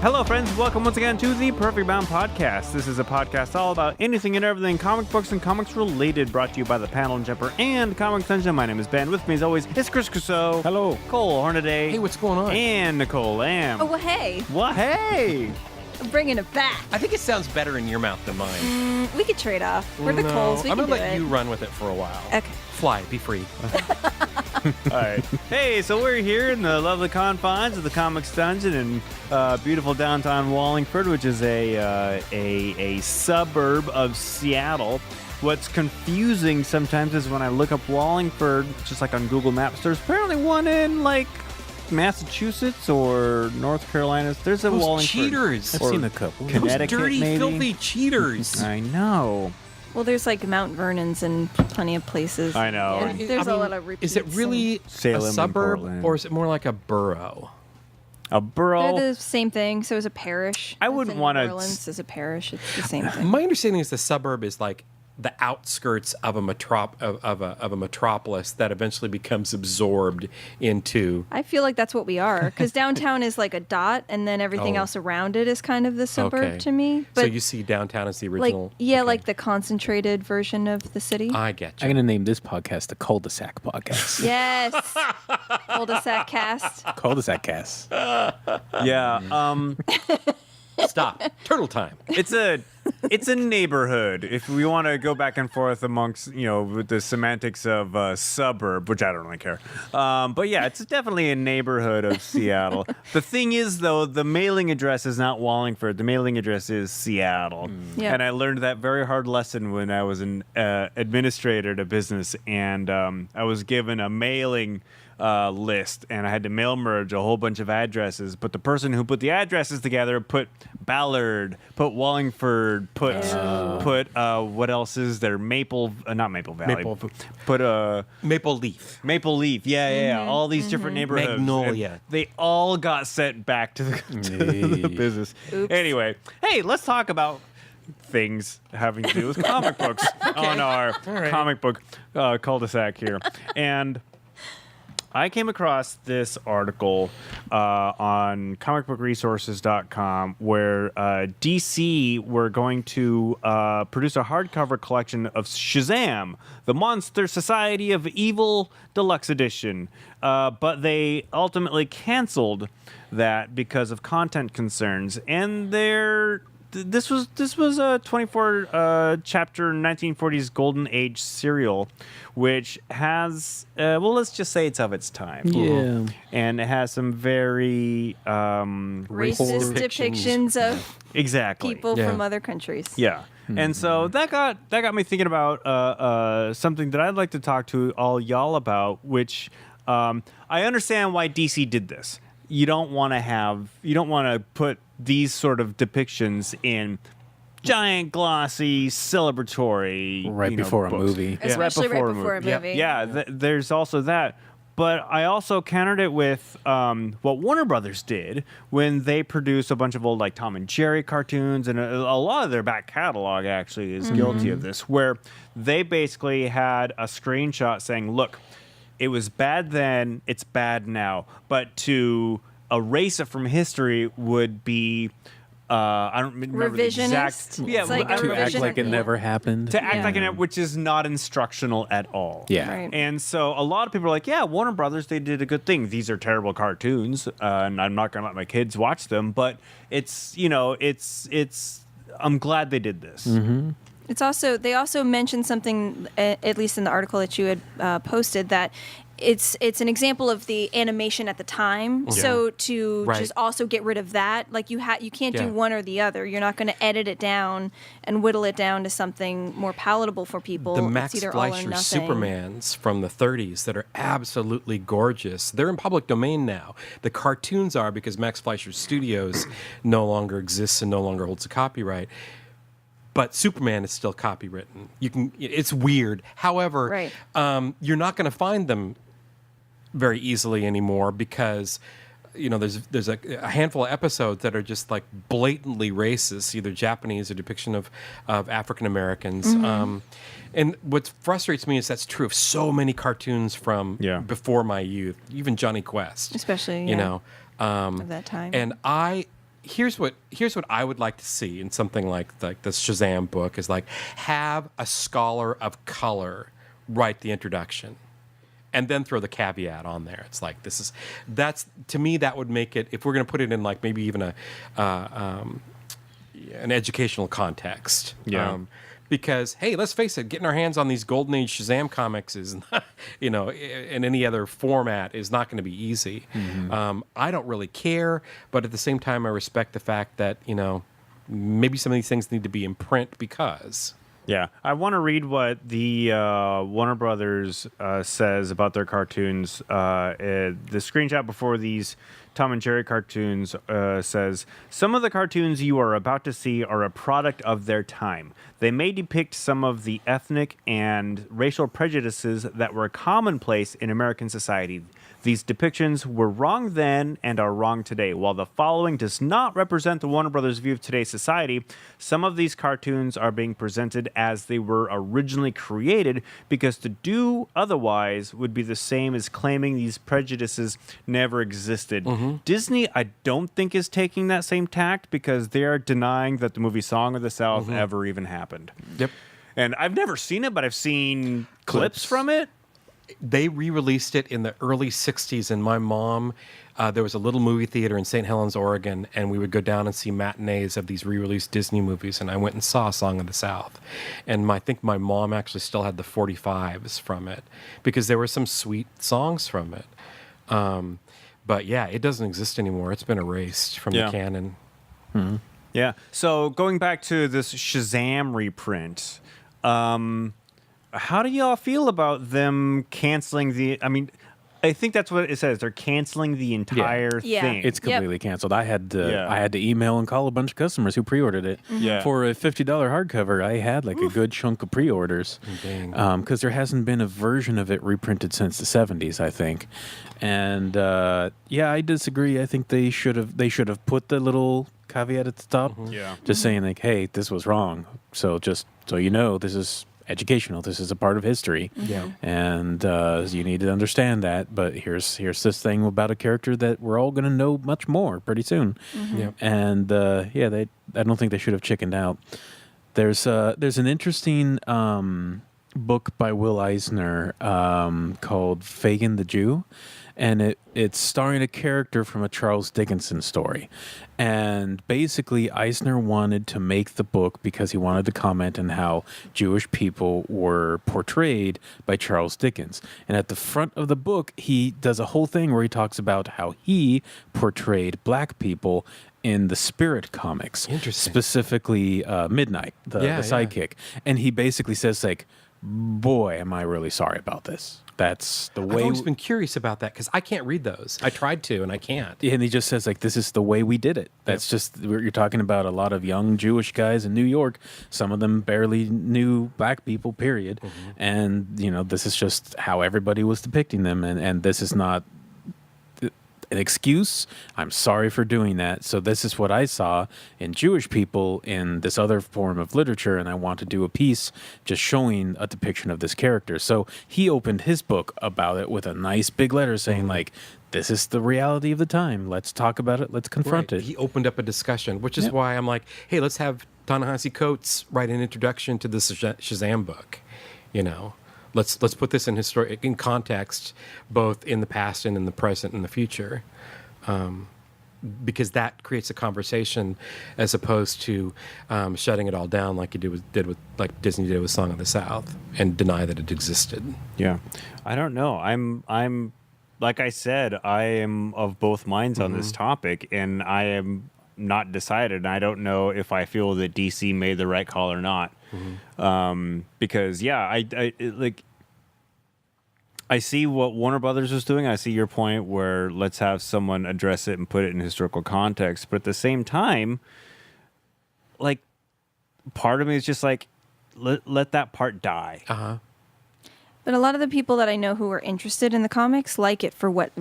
Hello, friends. Welcome once again to the Perfect Bound Podcast. This is a podcast all about anything and everything comic books and comics related, brought to you by the Panel Jumper and Comic Dungeon. My name is Ben. With me, as always, is Chris Crusoe. Hello. Cole Hornaday. Hey, what's going on? And Nicole Lamb. Oh, well, hey. What? Hey. I'm bringing it back. I think it sounds better in your mouth than mine. We could trade off. We're the Coles. We I'm can gonna do let it. you run with it for a while. Okay. Fly, be free. All right. Hey, so we're here in the lovely confines of the Comics Dungeon in beautiful downtown Wallingford, which is a suburb of Seattle. What's confusing sometimes is when I look up Wallingford, just like on Google Maps, there's apparently one in like Massachusetts or North Carolina. There's a Those Wallingford. cheaters. I've seen a couple. Connecticut, Those dirty, maybe? filthy cheaters. I know. Well, there's like Mount Vernon's in plenty of places. I know. And there's a lot of repeats. Is it really Salem a and suburb, Portland. or is it more like a borough? A borough. They're the same thing. So is a parish. I wouldn't New wanna Orleans is a parish. It's the same thing. My understanding is the suburb is like the outskirts of a metropolis that eventually becomes absorbed into. I feel like that's what we are, because downtown is like a dot, and then everything else around it is kind of the suburb Okay. to me. So But you see downtown as the like, original. yeah, okay. like the concentrated version of the city. I get I'm you. going to name this podcast the Cul-de-sac Podcast. Yes. Cul-de-sac cast. Cul-de-sac Cast. Yeah. Stop. Turtle time. It's a neighborhood. If we want to go back and forth amongst, with the semantics of suburb, which I don't really care. But yeah, it's definitely a neighborhood of Seattle. The thing is, though, the mailing address is not Wallingford. The mailing address is Seattle. Yeah. And I learned that very hard lesson when I was an administrator at a business, and I was given a mailing list, and I had to mail merge a whole bunch of addresses. But the person who put the addresses together put Ballard, put Wallingford, put what else is there? Not Maple Valley. Put Maple Leaf. Maple Leaf. Yeah. All these different neighborhoods. Magnolia. And they all got sent back to the business. Oops. Anyway, hey, let's talk about things having to do with comic books on our comic book cul-de-sac here. And I came across this article on comicbookresources.com where DC were going to produce a hardcover collection of Shazam, the Monster Society of Evil Deluxe Edition. But they ultimately canceled that because of content concerns. And this was a 24 chapter 1940s Golden Age serial, which has let's just say it's of its time. Yeah. And it has some very Racist depictions of exactly people from other countries. yeah. And so that got me thinking about something that I'd like to talk to all y'all about, which I understand why DC did this. You don't want to put these sort of depictions in giant, glossy, celebratory Right before books. a movie. Especially right before a Yep. movie. Yeah, there's also that. But I also countered it with what Warner Brothers did when they produced a bunch of old like Tom and Jerry cartoons, and a lot of their back catalog actually is guilty of this, where they basically had a screenshot saying, look, it was bad then, it's bad now. But to erase it from history would be, I don't remember the exact... Revisionist? Yeah, It's like I a don't To know. act like it never happened. To act Yeah. like it, which is not instructional at all. Yeah. Right. And so a lot of people are like, yeah, Warner Brothers, they did a good thing. These are terrible cartoons, and I'm not going to let my kids watch them. But it's, I'm glad they did this. Mm-hmm. It's also, they also mentioned something, at least in the article that you had posted, that it's an example of the animation at the time. So to just also get rid of that, like you can't do one or the other. You're not going to edit it down and whittle it down to something more palatable for people. The It's Max either all or Fleischer nothing. Supermans from the 30s that are absolutely gorgeous. They're in public domain now. The cartoons are, because Max Fleischer Studios no longer exists and no longer holds a copyright. But Superman is still copywritten. It's weird. However, Right. You're not going to find them very easily anymore because there's a handful of episodes that are just like blatantly racist, either Japanese or depiction of African Americans. And what frustrates me is that's true of so many cartoons from before my youth, even Johnny Quest, Especially, of of that time. And I here's what I would like to see in something like this Shazam book is like have a scholar of color write the introduction. And then throw the caveat on there. It's like that's to me that would make it, if we're going to put it in like maybe even an educational context. Yeah. Because hey, let's face it, getting our hands on these golden age Shazam comics is not, in any other format is not going to be easy. Mm-hmm. I don't really care, but at the same time, I respect the fact that maybe some of these things need to be in print because. Yeah, I want to read what the Warner Brothers says about their cartoons. The screenshot before these Tom and Jerry cartoons says, "Some of the cartoons you are about to see are a product of their time. They may depict some of the ethnic and racial prejudices that were commonplace in American society. These depictions were wrong then and are wrong today. While the following does not represent the Warner Brothers view of today's society, some of these cartoons are being presented as they were originally created because to do otherwise would be the same as claiming these prejudices never existed." Mm-hmm. Disney, I don't think, is taking that same tact because they are denying that the movie Song of the South ever even happened. Yep. And I've never seen it, but I've seen clips from it. They re-released it in the early 60s, and my mom, there was a little movie theater in St. Helens, Oregon, and we would go down and see matinees of these re-released Disney movies, and I went and saw Song of the South. And I think my mom actually still had the 45s from it, because there were some sweet songs from it. But yeah, it doesn't exist anymore. It's been erased from the canon. Mm-hmm. Yeah. So going back to this Shazam reprint, how do y'all feel about them canceling the? I mean, I think that's what it says. They're canceling the entire thing. It's completely canceled. I had to email and call a bunch of customers who pre-ordered it. Yeah. For a $50 hardcover, I had like a good chunk of pre-orders. Because there hasn't been a version of it reprinted since the 70s, I think. And I disagree. I think they should have put the little caveat at the top. Yeah. Just saying like, hey, this was wrong. So just so you know, this is educational. This is a part of history. Yeah. And you need to understand that. But here's this thing about a character that we're all going to know much more pretty soon. Mm-hmm. Yeah. And I don't think they should have chickened out. There's an interesting book by Will Eisner called Fagin the Jew. And it's starring a character from a Charles Dickinson story. And basically, Eisner wanted to make the book because he wanted to comment on how Jewish people were portrayed by Charles Dickens. And at the front of the book, he does a whole thing where he talks about how he portrayed black people in the Spirit comics. Interesting. Specifically, Midnight, the sidekick. And he basically says, like, boy, am I really sorry about this. That's the way. I've always been curious about that because I can't read those. I tried to, and I can't. And he just says, like, this is the way we did it. That's just, you're talking about a lot of young Jewish guys in New York. Some of them barely knew black people, period. Mm-hmm. And, this is just how everybody was depicting them. And this is not an excuse. I'm sorry for doing that. So this is what I saw in Jewish people in this other form of literature, and I want to do a piece just showing a depiction of this character. So he opened his book about it with a nice big letter saying, like, this is the reality of the time. Let's talk about it. Let's confront it. He opened up a discussion, which is why I'm like, hey, let's have Ta-Nehisi Coates write an introduction to this Shazam book. Let's put this in context, both in the past and in the present and the future, because that creates a conversation as opposed to shutting it all down like like Disney did with Song of the South and deny that it existed. Yeah, I don't know. I'm like I said, I am of both minds on this topic, and I am not decided. And I don't know if I feel that DC made the right call or not. Because I see what Warner Brothers is doing. I see your point where let's have someone address it and put it in historical context. But at the same time, like, part of me is just like, let that part die. But a lot of the people that I know who are interested in the comics like it for what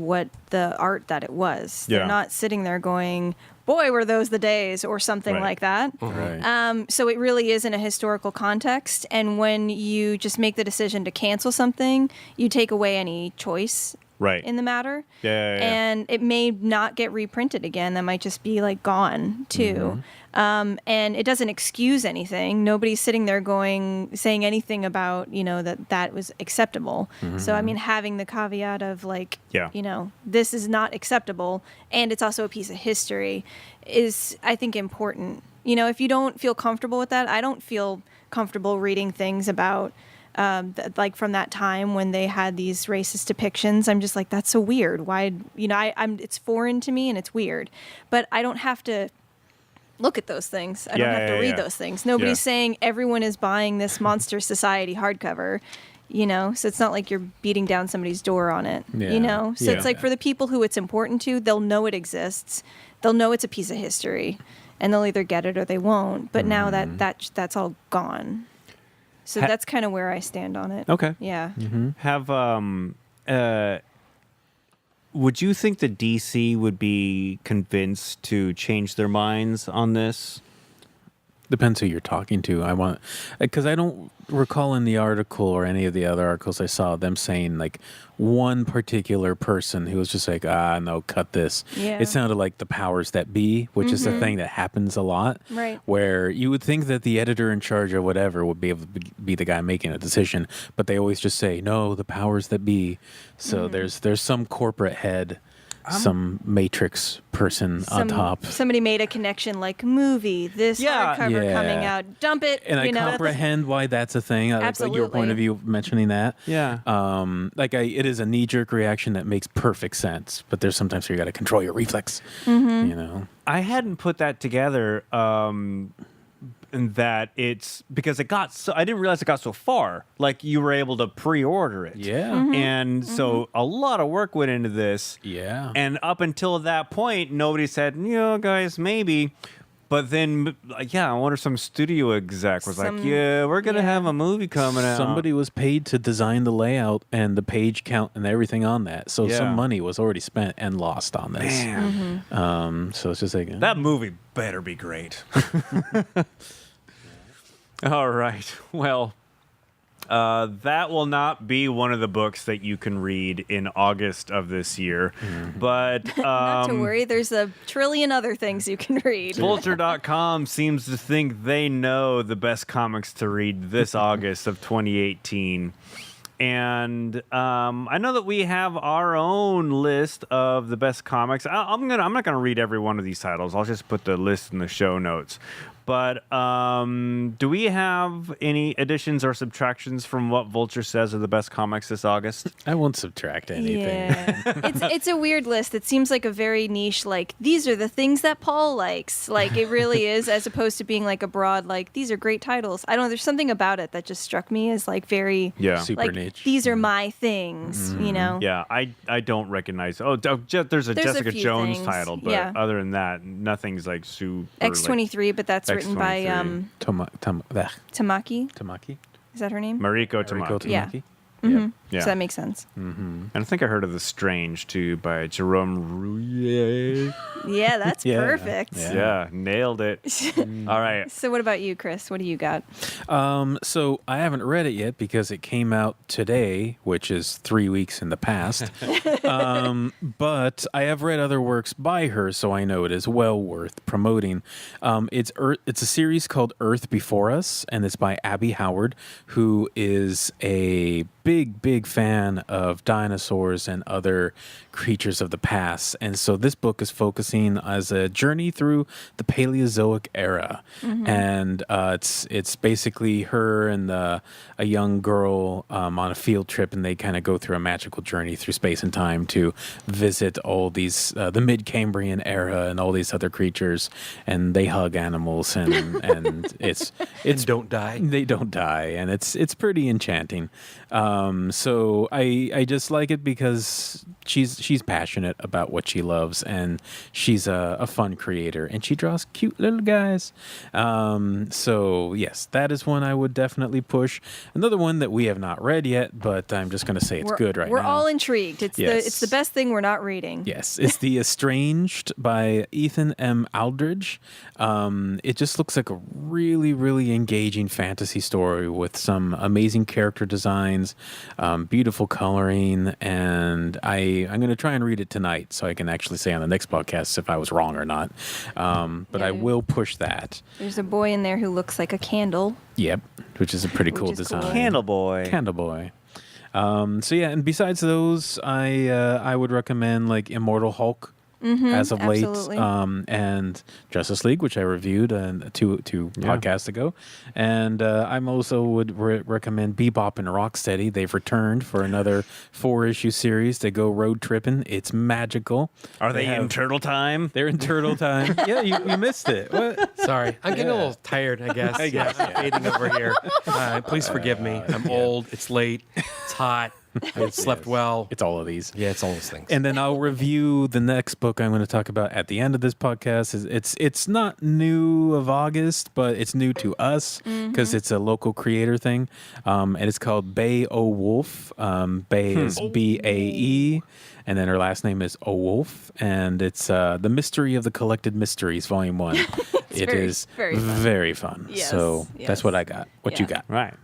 the art that it was. They're not sitting there going, boy, were those the days, or something like that. Right. So it really is in a historical context. And when you just make the decision to cancel something, you take away any choice in the matter. Yeah. And it may not get reprinted again. That might just be like gone too. And it doesn't excuse anything. Nobody's sitting there saying anything about, that was acceptable. So, I mean, having the caveat of like, this is not acceptable, and it's also a piece of history is, I think, important. If you don't feel comfortable with that, I don't feel comfortable reading things about like from that time when they had these racist depictions. I'm just like, that's so weird. Why, it's foreign to me and it's weird, but I don't have to look at those things. I don't have to read those things. Nobody's saying everyone is buying this Monster Society hardcover, so it's not like you're beating down somebody's door on it, so it's like for the people who it's important to, they'll know it exists. They'll know it's a piece of history, and they'll either get it or they won't. But now that's all gone. So that's kind of where I stand on it. Okay. Yeah. Would you think that DC would be convinced to change their minds on this? Depends who you're talking to. Because I don't recall in the article or any of the other articles I saw them saying like one particular person who was just like, no, cut this. Yeah. It sounded like the powers that be, which is a thing that happens a lot. Right. Where you would think that the editor in charge or whatever would be able to be the guy making a decision, but they always just say, no, the powers that be. So there's some corporate head. Some Matrix person on top. Somebody made a connection like movie, this hardcover coming out, dump it. And I comprehend why that's a thing. I like your point of view mentioning that. Yeah. It is a knee-jerk reaction that makes perfect sense, but there's sometimes where you got to control your reflex. I hadn't put that together. And that it's because I didn't realize it got so far. Like you were able to pre-order it. Yeah. And so a lot of work went into this. Yeah. And up until that point, nobody said, guys, maybe. But then, I wonder some studio exec was like, we're going to have a movie coming out. Somebody was paid to design the layout and the page count and everything on that. So some money was already spent and lost on this. Man. So it's just like... that movie better be great. All right. Well, that will not be one of the books that you can read in August of this year. But not to worry, there's a trillion other things you can read. Vulture.com seems to think they know the best comics to read this August of 2018. And I know that we have our own list of the best comics. I'm not gonna read every one of these titles. I'll just put the list in the show notes. But do we have any additions or subtractions from what Vulture says are the best comics this August? I won't subtract anything. Yeah. It's a weird list. It seems like a very niche, like, these are the things that Paul likes. Like, it really is, as opposed to being like a broad, like, these are great titles. I don't know, there's something about it that just struck me as like very, super like, niche. These are my things, Yeah, I don't recognize. There's a Jessica Jones things. title, but other than that, nothing's like super. X-23, but that's written by Tamaki. Tamaki? Is that her name? Mariko Mariko Tamaki. Yeah. Tamaki? Yeah. So that makes sense. And I think I heard of The Strange too by Jerome Rouillet. Yeah, that's perfect. Yeah, nailed it. All right. So what about you, Chris? What do you got? So I haven't read it yet because it came out today, which is 3 weeks in the past. But I have read other works by her, so I know it is well worth promoting. It's a series called Earth Before Us, and it's by Abby Howard, who is a big fan of dinosaurs and other creatures of the past. And so this book is focusing as a journey through the Paleozoic era. And it's basically her and a young girl on a field trip, and they kind of go through a magical journey through space and time to visit all these the mid-Cambrian era and all these other creatures, and they hug animals and it's don't die. They don't die, and it's pretty enchanting. So I just like it because she's passionate about what she loves, and she's a fun creator, and she draws cute little guys. So yes, that is one I would definitely push. Another one that we have not read yet, but I'm just going to say it's good right now. We're all intrigued. It's the best thing we're not reading. Yes, it's The Estranged by Ethan M. Aldridge. It just looks like a really, really engaging fantasy story with some amazing character designs, beautiful coloring, and I'm going to try and read it tonight so I can actually say on the next podcast if I was wrong or not. But I will push that. There's a boy in there who looks like a candle. Yep, which is a pretty cool is design. cool. Candle Boy. Candle Boy. So yeah, and besides those, I would recommend like Immortal Hulk as of absolutely. late, and Justice League, which I reviewed two podcasts ago, and I'm also would recommend Bebop and Rocksteady. They've returned for another 4-issue series. They go road tripping. It's magical. Are they in Turtle Time? They're in Turtle Time. Yeah, you missed it. What? Sorry, I'm getting a little tired, I guess. I'm fading over here. Please forgive me. I'm old. It's late. It's hot. I slept well. It's all of these. Yeah, it's all those things. And then I'll review the next book I'm going to talk about at the end of this podcast. It's not new of August, but it's new to us because it's a local creator thing. And it's called Beowulf. Bay is Bae, and then her last name is Owulf. And it's The Mystery of the Collected Mysteries, Volume 1. It is very fun. Yes, So yes. that's what I got. What you got? Right.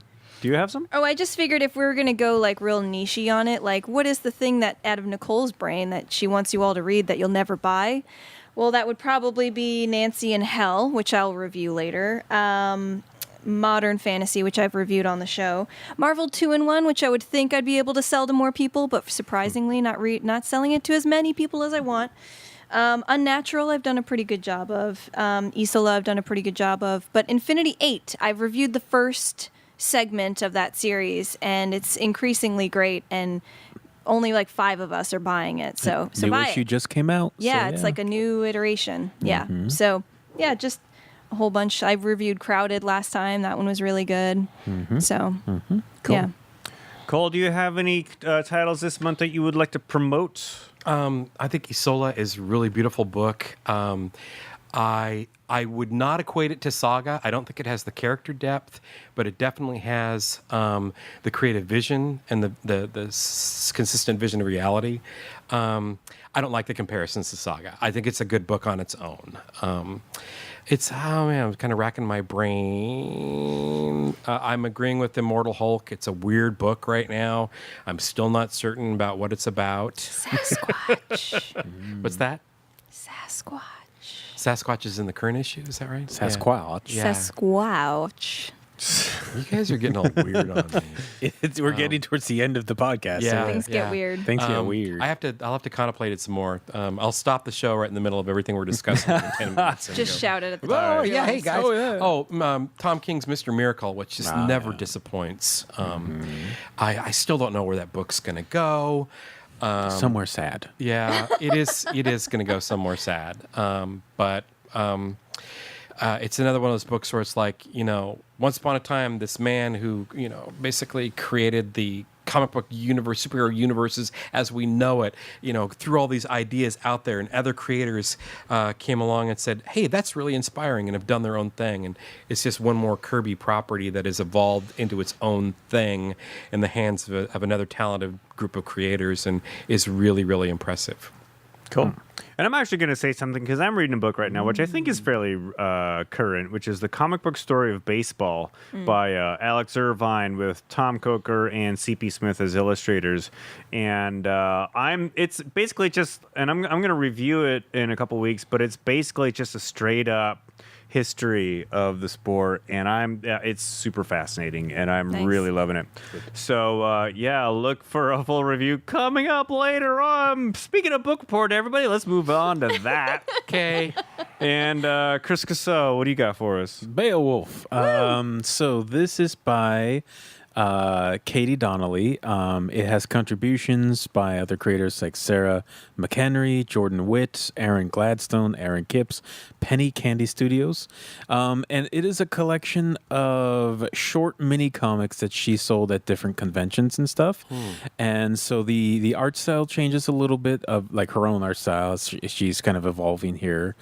Do you have some? Oh, I just figured if we were going to go like real niche-y on it, like what is the thing that out of Nicole's brain that she wants you all to read that you'll never buy? Well, that would probably be Nancy in Hell, which I'll review later. Modern Fantasy, which I've reviewed on the show. Marvel 2-in-1, which I would think I'd be able to sell to more people, but surprisingly not selling it to as many people as I want. Unnatural, I've done a pretty good job of. Isola, I've done a pretty good job of. But Infinity 8, I've reviewed the first segment of that series, and it's increasingly great, and only like 5 of us are buying it. So New buy issue it. just came out. Yeah, so it's like a new iteration. Yeah. So yeah, just a whole bunch. I reviewed Crowded last time. That one was really good. So yeah. Cole, do you have any titles this month that you would like to promote? I think Isola is a really beautiful book. I would not equate it to Saga. I don't think it has the character depth, but it definitely has the creative vision and the consistent vision of reality. I don't like the comparisons to Saga. I think it's a good book on its own. I'm kind of racking my brain. I'm agreeing with Immortal Hulk. It's a weird book right now. I'm still not certain about what it's about. Sasquatch. What's that? Sasquatch. Sasquatch is in the current issue, is that right? Sasquatch. Yeah. Sasquatch. You guys are getting all weird on me. We're getting towards the end of the podcast. Yeah. Things get weird. Things get weird. I'll have to contemplate it some more. I'll stop the show right in the middle of everything we're discussing for 10 minutes. and Just go, shout it at the Oh, top. yeah, hey guys. Oh, yeah. Tom King's Mr. Miracle, which just never disappoints. I still don't know where that book's going to go. Somewhere sad. Yeah, it is. It is going to go somewhere sad. But it's another one of those books where it's like, once upon a time, this man who, basically created the comic book universe, superhero universes as we know it, threw all these ideas out there, and other creators came along and said, hey, that's really inspiring, and have done their own thing. And it's just one more Kirby property that has evolved into its own thing in the hands of another talented group of creators, and is really, really impressive. Cool. And I'm actually going to say something because I'm reading a book right now, which I think is fairly current, which is The Comic Book Story of Baseball by Alex Irvine with Tom Coker and C.P. Smith as illustrators. And it's basically just, and I'm going to review it in a couple weeks, but it's basically just a straight up history of the sport, and it's super fascinating, and I'm really loving it. So look for a full review coming up later on. Speaking of book report, everybody, let's move on to that. Okay. And Chris Casso, what do you got for us? Beowulf. So this is by Katie Donnelly. It has contributions by other creators like Sarah McHenry, Jordan Witt, Aaron Gladstone, Aaron Kipps, Penny Candy Studios. And it is a collection of short mini comics that she sold at different conventions and stuff. And so the art style changes a little bit of like her own art style. She's kind of evolving here.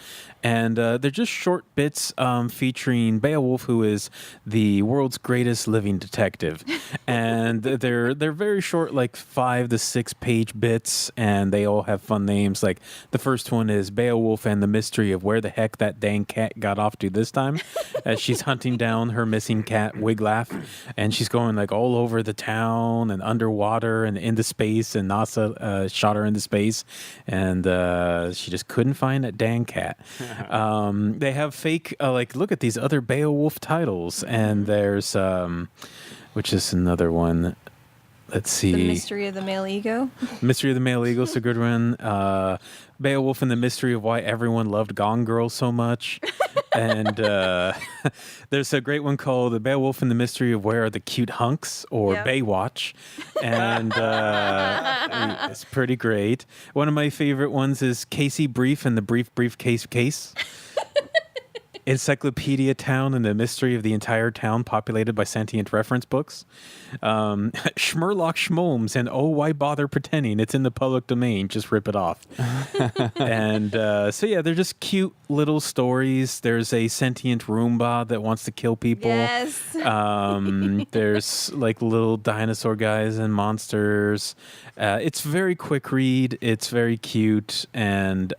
And they're just short bits featuring Beowulf, who is the world's greatest living detective. and they're very short, like 5 to 6 page bits, and they all have fun names. Like the first one is Beowulf and the Mystery of Where the Heck That Dang Cat Got Off to This Time, as she's hunting down her missing cat Wiglaf, and she's going like all over the town and underwater and into space, and NASA shot her into space, and she just couldn't find that dang cat. They have fake like, look at these other Beowulf titles, and there's which is another one. Let's see. The Mystery of the Male Ego. Mystery of the Male Ego is a good one. Beowulf and the Mystery of Why Everyone Loved Gone Girl So Much. And there's a great one called The Beowulf and the Mystery of Where Are the Cute Hunks, or Baywatch. And it's pretty great. One of my favorite ones is Casey Brief and the Briefcase Case. Encyclopedia Town and the Mystery of the Entire Town Populated by Sentient Reference Books. Schmurlock Schmomes and Oh, Why Bother Pretending? It's in the public domain. Just rip it off. And so, yeah, they're just cute little stories. There's a sentient Roomba that wants to kill people. Yes. There's like little dinosaur guys and monsters. It's very quick read. It's very cute. And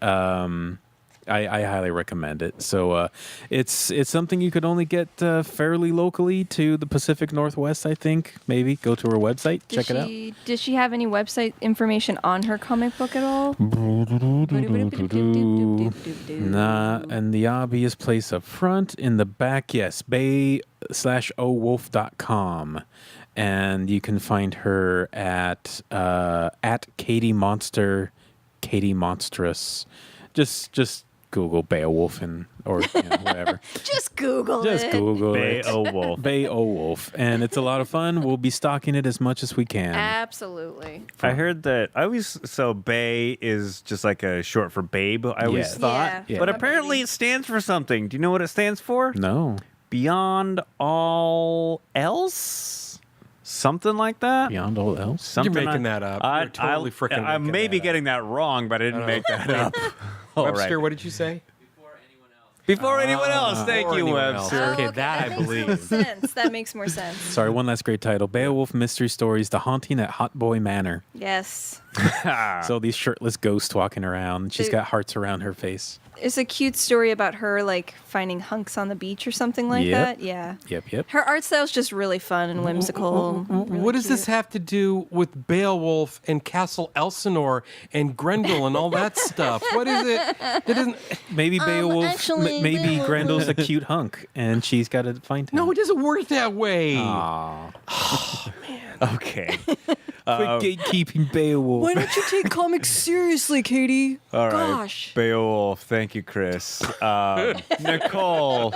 I highly recommend it. So it's something you could only get fairly locally to the Pacific Northwest, I think. Maybe go to her website, check it out. Does she have any website information on her comic book at all? Nah, and the obvious place up front. In the back, yes, bay/owolf.com. And you can find her at Katie Monster, Katie Monstrous. Just Google Beowulf or whatever. Just Google it. Just Google it. Beowulf. Beowulf. And it's a lot of fun. We'll be stocking it as much as we can. Absolutely. I heard that Bay is just like a short for babe, I always Yes. thought. Yeah. But Yeah. apparently it stands for something. Do you know what it stands for? No. Beyond all else? Something like that? Beyond all else? Something You're making that up. You're totally frickin' I making may be that up. getting that wrong, but I didn't make that up. All Webster, right. what did you say? Before anyone else. Thank Before you, anyone else. Webster. Okay, that I makes more believe. sense. That makes more sense. Sorry, one last great title. Beowulf Mystery Stories, The Haunting at Hot Boy Manor. Yes. So these shirtless ghosts walking around. She's Dude. got hearts around her face. It's a cute story about her like finding hunks on the beach or something like Yep. that. Yeah. Yep. Her art style's just really fun and whimsical. Really What does this cute. have to do with Beowulf and Castle Elsinore and Grendel and all that stuff? What is it? It doesn't. Maybe Beowulf, actually, maybe Beowulf- Grendel's a cute hunk, and she's got to find him. No, it doesn't work that way. Aw. Okay. Quit gatekeeping Beowulf. Why don't you take comics seriously, Katie? All right. Gosh. Beowulf. Thank you, Chris. Nicole,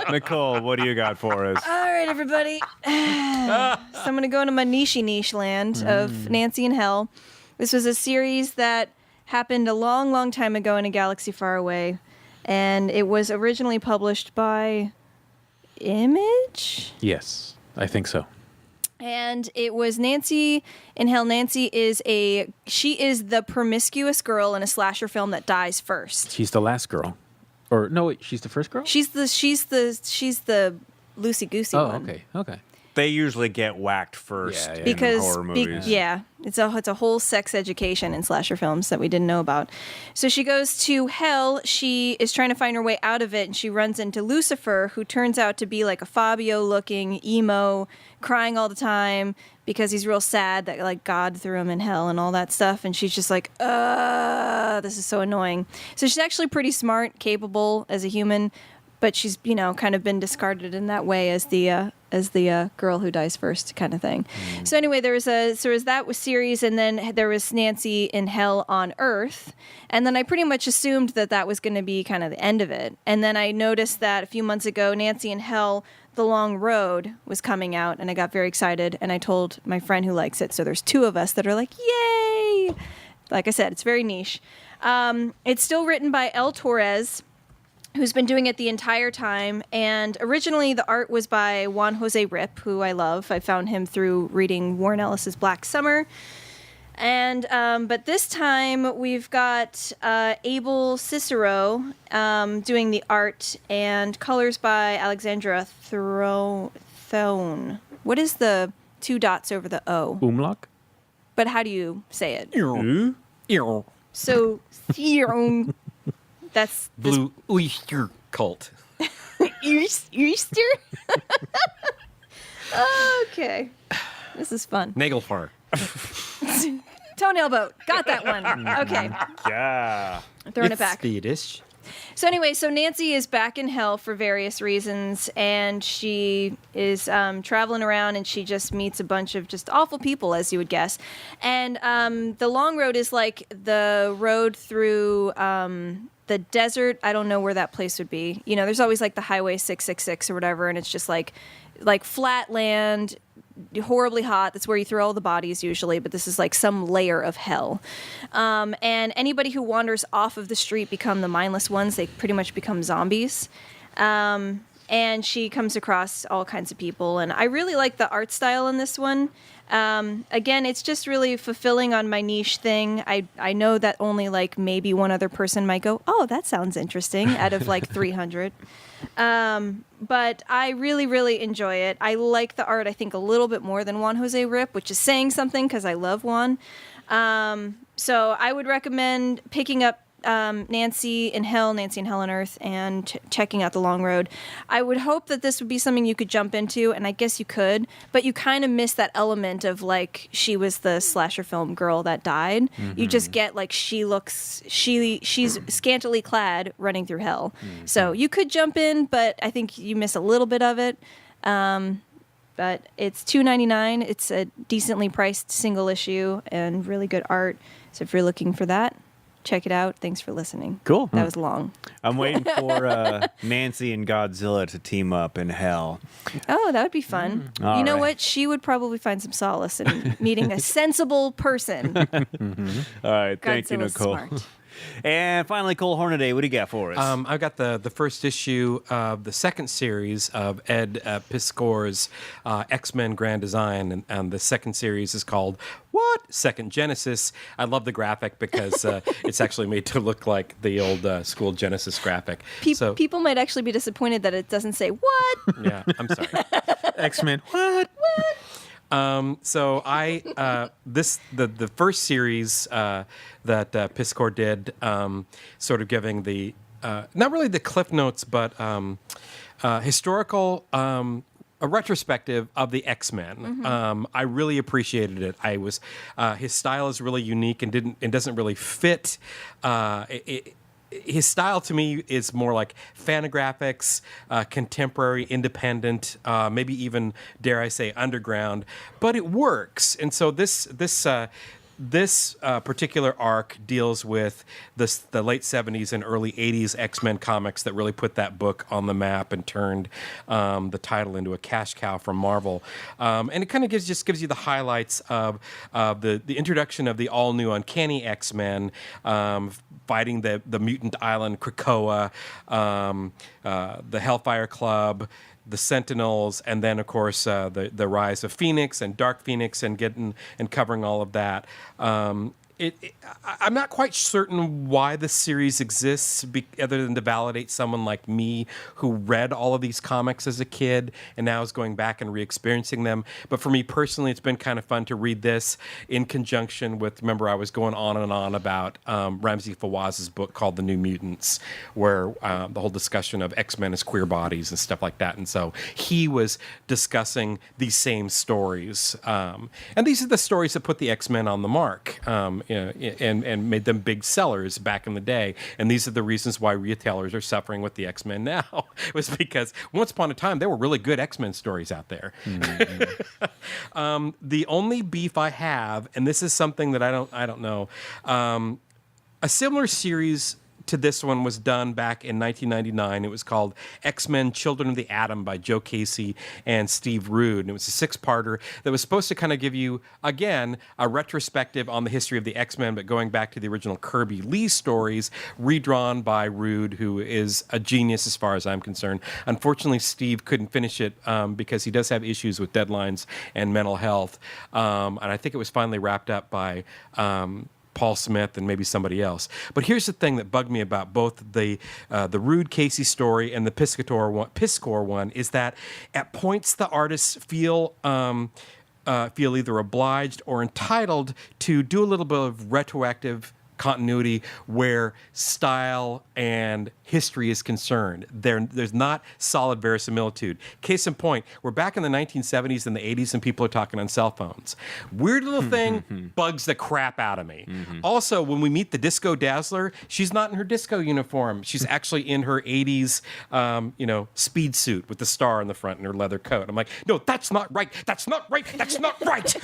what do you got for us? All right, everybody. So I'm going to go into my niche land of Nancy in Hell. This was a series that happened a long, long time ago in a galaxy far away. And it was originally published by Image? Yes, I think so. And it was Nancy in Hell. Nancy is the promiscuous girl in a slasher film that dies first. She's the last girl. Or no, wait, she's the first girl? She's the loosey goosey Oh, one. okay. They usually get whacked first Yeah, yeah. in Because horror movies. it's a whole sex education in slasher films that we didn't know about. So she goes to hell. She is trying to find her way out of it, and she runs into Lucifer, who turns out to be like a Fabio-looking emo, crying all the time because he's real sad that like God threw him in hell and all that stuff. And she's just like, this is so annoying. So she's actually pretty smart, capable as a human, but she's kind of been discarded in that way as the girl who dies first kind of thing. So anyway, there was that series, and then there was Nancy in Hell on Earth, and then I pretty much assumed that was going to be kind of the end of it. And then I noticed that a few months ago, Nancy in Hell: The Long Road was coming out, and I got very excited, and I told my friend who likes it. So there's two of us that are like, yay! Like I said, it's very niche. It's still written by El Torres, who's been doing it the entire time. And originally the art was by Juan Jose Rip, who I love. I found him through reading Warren Ellis's Black Summer. And but this time we've got Abel Cicero doing the art, and colors by Alexandra Thone. What is the 2 dots over the O. Umlaut? But how do you say it? Ooh. So, that's this Blue oyster cult. Easter? Okay. This is fun. Nagelfar. Toenail boat. Got that one. Okay. Yeah. Throwing it back. Swedish. So anyway, so Nancy is back in hell for various reasons, and she is traveling around, and she just meets a bunch of just awful people, as you would guess. And the long road is like the road through the desert. I don't know where that place would be. You know, there's always like the Highway 666 or whatever, and it's just like flat land, horribly hot. That's where you throw all the bodies usually, but this is like some layer of hell. And anybody who wanders off of the street become the mindless ones. They pretty much become zombies. And she comes across all kinds of people. And I really like the art style in this one. Again, it's just really fulfilling on my niche thing. I know that only like maybe one other person might go, oh, that sounds interesting, out of like 300. But I really, really enjoy it. I like the art, I think, a little bit more than Juan Jose Rip, which is saying something because I love Juan. So I would recommend picking up Nancy in Hell on Earth, and checking out The Long Road. I would hope that this would be something you could jump into, and I guess you could, but you kind of miss that element of like she was the slasher film girl that died. You just get like she's scantily clad running through hell. So you could jump in, but I think you miss a little bit of it. But it's $2.99. It's a decently priced single issue and really good art. So if you're looking for that, check it out. Thanks for listening. Cool. That was long. I'm waiting for Nancy and Godzilla to team up in hell. Oh, that would be fun. You All know right. what? She would probably find some solace in meeting a sensible person. All right. Thank you, Godzilla's Nicole. smart. And finally, Cole Hornaday, what do you got for us? I've got the first issue of the second series of Ed Piskor's X-Men Grand Design, and the second series is called Second Genesis. I love the graphic because it's actually made to look like the old school Genesis graphic. So People might actually be disappointed that it doesn't say what. yeah, I'm sorry. X-Men. What? So the first series that Piskor did, sort of giving the not really the cliff notes, but historical a retrospective of the X-Men. I really appreciated it. His style is really unique and doesn't really fit. His style to me is more like Fantagraphics, contemporary, independent, maybe even, dare I say, underground, but it works. And so this particular arc deals with the late 70s and early 80s X-Men comics that really put that book on the map and turned the title into a cash cow from Marvel. And it kind of gives you the highlights of the introduction of the all-new Uncanny X-Men, fighting the mutant island Krakoa, the Hellfire Club, the Sentinels, and then of course the rise of Phoenix and Dark Phoenix, and covering all of that. I'm not quite certain why this series exists, other than to validate someone like me who read all of these comics as a kid and now is going back and re-experiencing them. But for me personally, it's been kind of fun to read this in conjunction with, remember I was going on and on about Ramsey Fawaz's book called The New Mutants, where the whole discussion of X-Men as queer bodies and stuff like that. And so he was discussing these same stories. And these are the stories that put the X-Men on the mark. And made them big sellers back in the day. And these are the reasons why retailers are suffering with the X-Men now. It was because once upon a time, there were really good X-Men stories out there. The only beef I have, and this is something that I don't know, a similar series to this one was done back in 1999. It was called X-Men Children of the Atom by Joe Casey and Steve Rude. And it was a 6-parter that was supposed to kind of give you, again, a retrospective on the history of the X-Men, but going back to the original Kirby Lee stories, redrawn by Rude, who is a genius as far as I'm concerned. Unfortunately, Steve couldn't finish it because he does have issues with deadlines and mental health. And I think it was finally wrapped up by Paul Smith and maybe somebody else. But here's the thing that bugged me about both the Rude Casey story and the Piskor one is that at points the artists feel feel either obliged or entitled to do a little bit of retroactive continuity where style and history is concerned. There's not solid verisimilitude. Case in point, we're back in the 1970s and the 80s and people are talking on cell phones. Weird little thing bugs the crap out of me. Also, when we meet the Disco Dazzler, she's not in her disco uniform. She's actually in her 80s speed suit with the star in the front and her leather coat. I'm like, no, that's not right. That's not right. That's not right.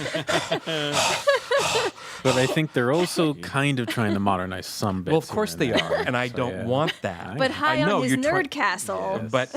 But I think they're also kind of trying to modernize some bits. Well, of course here they and there. are, and I don't want that. But high I know, on his you're nerd castle. But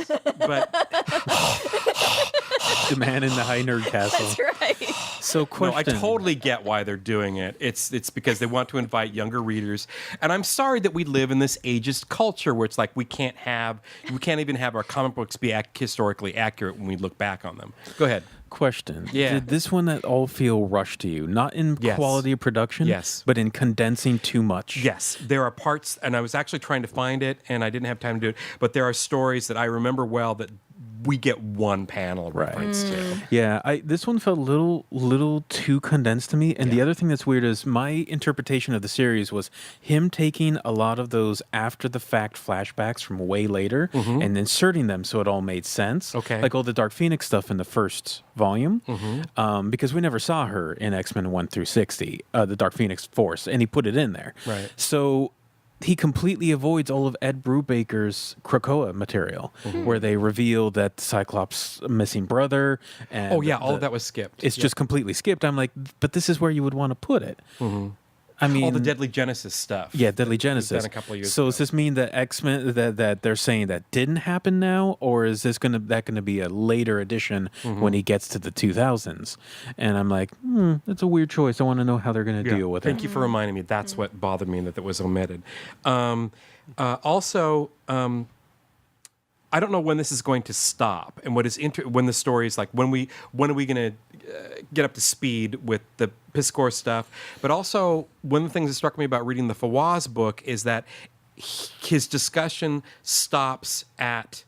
The man in the high nerd castle. That's right. So no, question. I totally get why they're doing it. It's because they want to invite younger readers. And I'm sorry that we live in this ageist culture where it's like we can't even have our comic books be historically accurate when we look back on them. Go ahead. Question. Yeah. Did this one at all feel rushed to you? Not in Yes. quality of production, Yes. but in condensing too much. Yes, there are parts, and I was actually trying to find it, and I didn't have time to do it, but there are stories that I remember well that we get one panel reference to. Yeah, this one felt a little too condensed to me. And the other thing that's weird is my interpretation of the series was him taking a lot of those after the fact flashbacks from way later and inserting them so it all made sense. Okay. Like all the Dark Phoenix stuff in the first volume, because we never saw her in X-Men 1 through 60, the Dark Phoenix Force, and he put it in there. Right. So he completely avoids all of Ed Brubaker's Krakoa material, where they reveal that Cyclops' missing brother. And Oh, yeah, all of that was skipped. It's just completely skipped. I'm like, but this is where you would want to put it. I mean, all the Deadly Genesis stuff. yeah, Deadly Genesis. done a couple of years so ago. does this mean that X-Men that they're saying that didn't happen now, or is this gonna be a later edition when he gets to the 2000s? And I'm like, that's a weird choice. I want to know how they're gonna deal with Thank it. you for reminding me. That's what bothered me, that was omitted. I don't know when this is going to stop, and what is when the story is like when are we going to get up to speed with the Piscor stuff? But also, one of the things that struck me about reading the Fawaz book is that his discussion stops at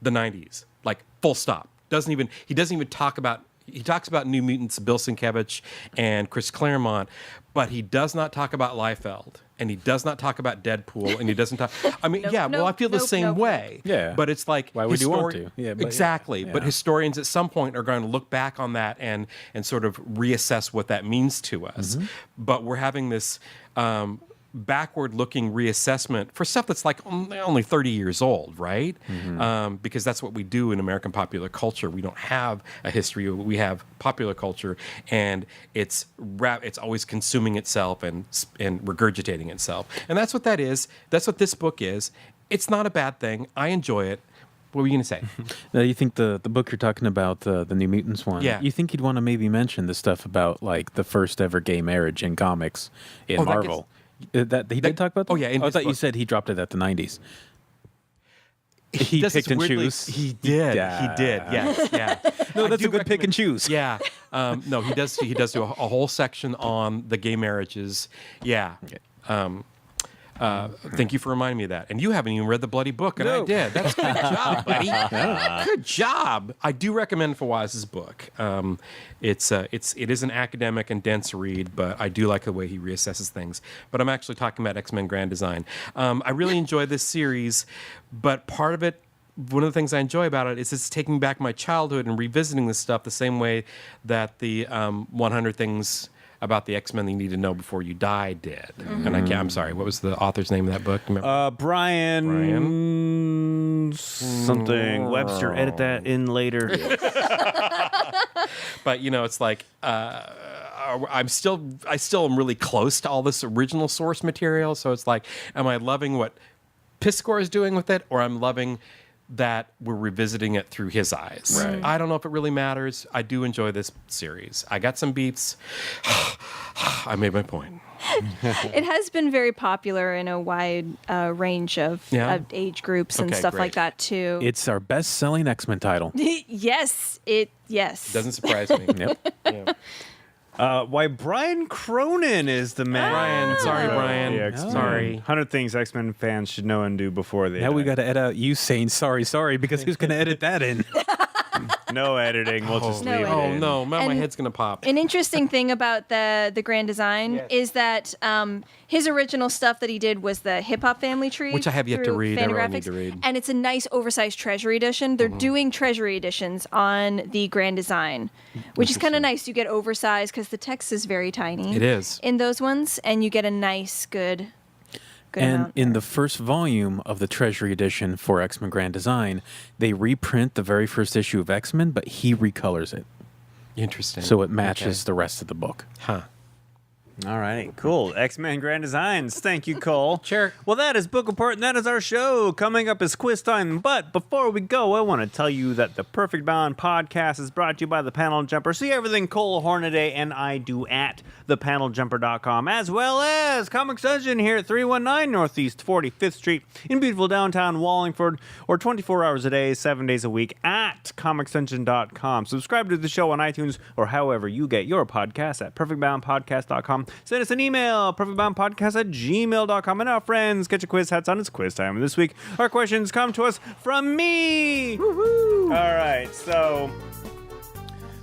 the 90s, like full stop. He doesn't even talk about. He talks about New Mutants, Bill Sienkiewicz and Chris Claremont, but he does not talk about Liefeld, and he does not talk about Deadpool, and he doesn't talk. I mean, I feel the same way. Yeah. But it's like, Why would you want to? Yeah, but exactly. yeah. But historians at some point are going to look back on that and sort of reassess what that means to us. But we're having this backward-looking reassessment for stuff that's like only 30 years old, right? Because that's what we do in American popular culture. We don't have a history. We have popular culture, and it's always consuming itself and regurgitating itself. And that's what that is. That's what this book is. It's not a bad thing. I enjoy it. What were you going to say? Now, you think the book you're talking about, the New Mutants one, Yeah. you think you'd want to maybe mention the stuff about like the first ever gay marriage in comics in that Marvel? That he did talk about that? Oh, yeah, in I his thought you book. said he dropped it at the 90s. He does picked this and weirdly- choose. He did. Yeah. He did. Yes. Yeah. No, I that's do a good pick and recommend- choose. Yeah. No, he does. He does do a whole section on the gay marriages. Yeah. Thank you for reminding me of that. And you haven't even read the bloody book, and I No. did. That's good job, buddy. Good job. I do recommend Fawaz's book. It is an academic and dense read, but I do like the way he reassesses things. But I'm actually talking about X-Men Grand Design. I really enjoy this series, but part of it, one of the things I enjoy about it is it's taking back my childhood and revisiting this stuff the same way that the 100 Things About the X-Men that you need to know before you die did. And I'm sorry, what was the author's name of that book? Remember? Brian something Webster. Edit that in later. But it's like I still am really close to all this original source material. So it's like, am I loving what Piscor is doing with it, or I'm loving that we're revisiting it through his eyes? Right. I don't know if it really matters. I do enjoy this series. I got some beats. I made my point. It has been very popular in a wide range of age groups and Okay, stuff great. like that too. It's our best-selling X-Men title. Yes. Doesn't surprise me. Yep. Yeah. Why Brian Cronin is the man. Brian, sorry, Brian. The X-Men. Sorry. 100 things X-Men fans should know and do before they Now we die. got to edit out you saying sorry, because who's going to edit that in? No editing. We'll just No leave it editing. Oh in. no, my And- head's gonna pop. An interesting thing about the grand design is that his original stuff that he did was the Hip Hop Family Tree, Which I have yet to through read. I really need Fantagraphics, to read. and it's a nice oversized Treasury edition. They're doing Treasury editions on the grand design, which is kind of nice. You get oversized because the text is very tiny. It is. in those ones, and you get a nice, good And amount in there. the first volume of the Treasury Edition for X-Men Grand Design, they reprint the very first issue of X-Men, but he recolors it. Interesting. So it matches the rest of the book. Huh. All right, cool. X-Men Grand Designs. Thank you, Cole. Sure. Well, that is Book Report, and that is our show. Coming up is quiz time. But before we go, I want to tell you that the Perfect Bound podcast is brought to you by The Panel Jumper. See everything Cole Hornaday and I do at thepaneljumper.com, as well as Comic Dungeon here at 319 Northeast 45th Street in beautiful downtown Wallingford, or 24 hours a day, 7 days a week at comicsdungeon.com. Subscribe to the show on iTunes or however you get your podcasts at perfectboundpodcast.com. Send us an email, perfectboundpodcast@gmail.com. And now, friends, get your quiz hats on. It's quiz time. And this week, our questions come to us from me. Woo-hoo. All right, so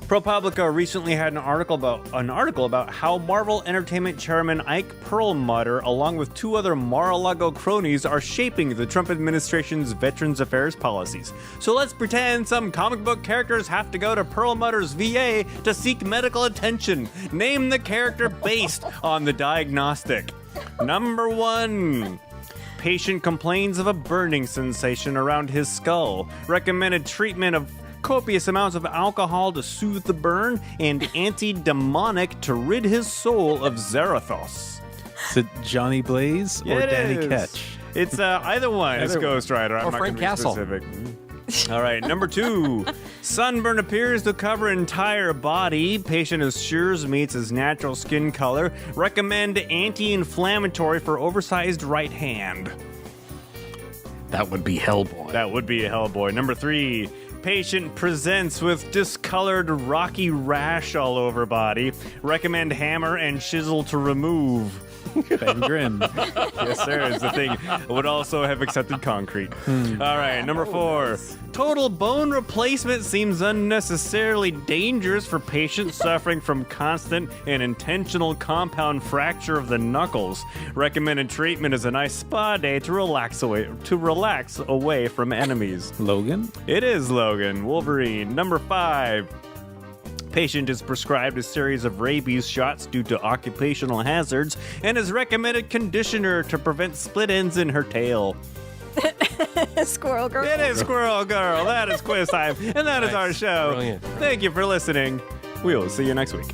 ProPublica recently had an article about how Marvel Entertainment chairman Ike Perlmutter, along with two other Mar-a-Lago cronies, are shaping the Trump administration's Veterans Affairs policies. So let's pretend some comic book characters have to go to Perlmutter's VA to seek medical attention. Name the character based on the diagnostic. Number 1. Patient complains of a burning sensation around his skull. Recommended treatment of copious amounts of alcohol to soothe the burn, and anti-demonic to rid his soul of Zarathos. Is it Johnny Blaze or It Danny is. Ketch? It's either one. It's Either one. Ghost Rider. I'm Or not Frank gonna be Castle. specific. All right, number 2. Sunburn appears to cover entire body. Patient assures meets his natural skin color. Recommend anti-inflammatory for oversized right hand. That would be Hellboy. That would be a Hellboy. Number 3. Patient presents with discolored rocky rash all over body. Recommend hammer and chisel to remove. Ben Grimm. Yes, sir, is the thing. Would also have accepted concrete. All right, number 4. Total bone replacement seems unnecessarily dangerous for patients suffering from constant and intentional compound fracture of the knuckles. Recommended treatment is a nice spa day to relax away from enemies. Logan? It is Logan. Wolverine. Number 5. Patient is prescribed a series of rabies shots due to occupational hazards and is recommended conditioner to prevent split ends in her tail. Squirrel Girl. It is Squirrel Girl. That is quiz time. And that is our show. Brilliant. Thank you for listening. We will see you next week.